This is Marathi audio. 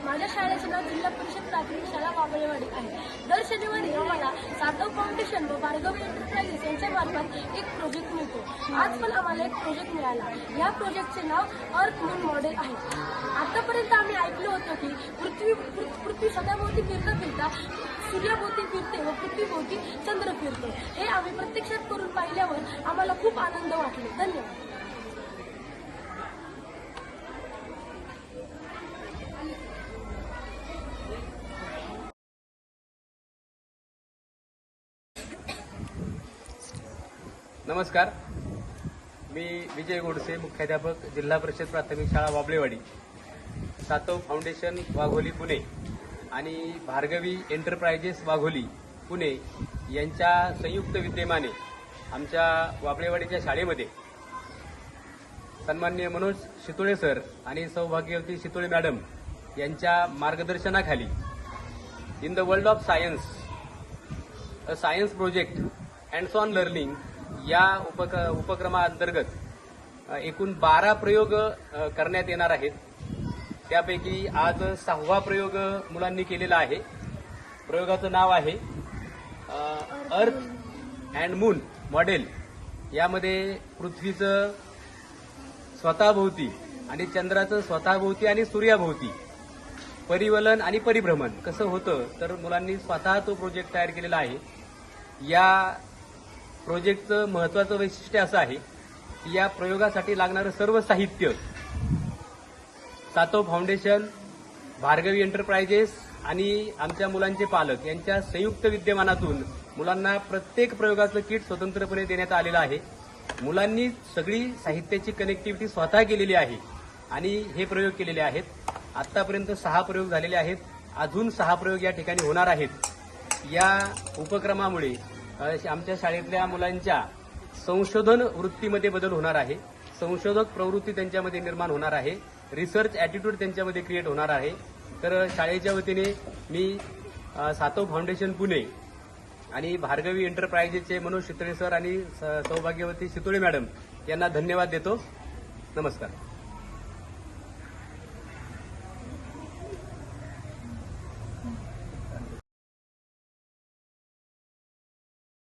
माझ्या शाळेचे नाव जिल्हा परिषद प्राथमिक शाळा वाबळेवाडी आहे। दर शनिवारी आम्हाला सातव फाउंडेशन व भार्गवी एंटरप्राइजेस यांच्या मार्फत एक प्रोजेक्ट मिळतो। आज पण आम्हाला एक प्रोजेक्ट मिळाला। या प्रोजेक्टचे नाव अर्थ मून मॉडेल आहे। आतापर्यंत आम्ही ऐकलो होतो की पृथ्वी सदाभोवती फिरता सूर्याभोवती फिरते व पृथ्वीभोवती चंद्र फिरतो। हे आम्ही प्रत्यक्षात करून पाहिल्यावर आम्हाला खूप आनंद वाटले। धन्यवाद। नमस्कार, मी विजय गोडसे, मुख्याध्यापक, जिल्हा परिषद प्राथमिक शाळा वाबळेवाडी, सातव फाउंडेशन वाघोली पुणे आणि भार्गवी एंटरप्राइजेस वाघोली पुणे यांच्या संयुक्त विद्यमाने आमच्या वाबळेवाडीच्या शाळेमध्ये सन्माननीय मनोज शितोळे सर आणि सौभाग्यवती शितोळे मॅडम यांच्या मार्गदर्शनाखाली in the world of science a science project hands on learning या उपक्रमाअंतर्गत एकूण 12 प्रयोग करण्यात येणार आहेत। त्यापैकी आज 6वा प्रयोग मुलांनी केलेला आहे। प्रयोगाचं नाव आहे अर्थ अँड मून मॉडेल। यामध्ये पृथ्वीचं स्वतःभोवती आणि चंद्राचं स्वतःभोवती आणि सूर्याभोवती परिवलन आणि परिभ्रमण कसं होतं, तर मुलांनी स्वतः तो प्रोजेक्ट तयार केलेला आहे। या प्रोजेक्टचं महत्त्वाचं वैशिष्ट्य असं आहे की या प्रयोगासाठी लागणारं सर्व साहित्य सातव फाउंडेशन, भार्गवी एंटरप्राइजेस आणि आमच्या मुलांचे पालक यांच्या संयुक्त विद्यमानातून मुलांना प्रत्येक प्रयोगाचं किट स्वतंत्रपणे देण्यात आलेलं आहे। मुलांनी सगळी साहित्याची कनेक्टिव्हिटी स्वतः केलेली आहे आणि हे प्रयोग केलेले आहेत। आतापर्यंत 6 प्रयोग झालेले आहेत, अजून 6 प्रयोग या ठिकाणी होणार आहेत। या उपक्रमामुळे आमच्या शाळेतल्या मुलांच्या संशोधन वृत्तीमध्ये बदल होणार आहे, संशोधक प्रवृत्ती त्यांच्यामध्ये निर्माण होणार आहे, रिसर्च ॲटिट्यूड त्यांच्यामध्ये क्रिएट होणार आहे। तर शाळेच्या वतीने मी सातव फाउंडेशन पुणे आणि भार्गवी एंटरप्राइजेसचे मनोज शितोळे सर आणि सौभाग्यवती शितोळे मॅडम यांना धन्यवाद देतो। नमस्कार।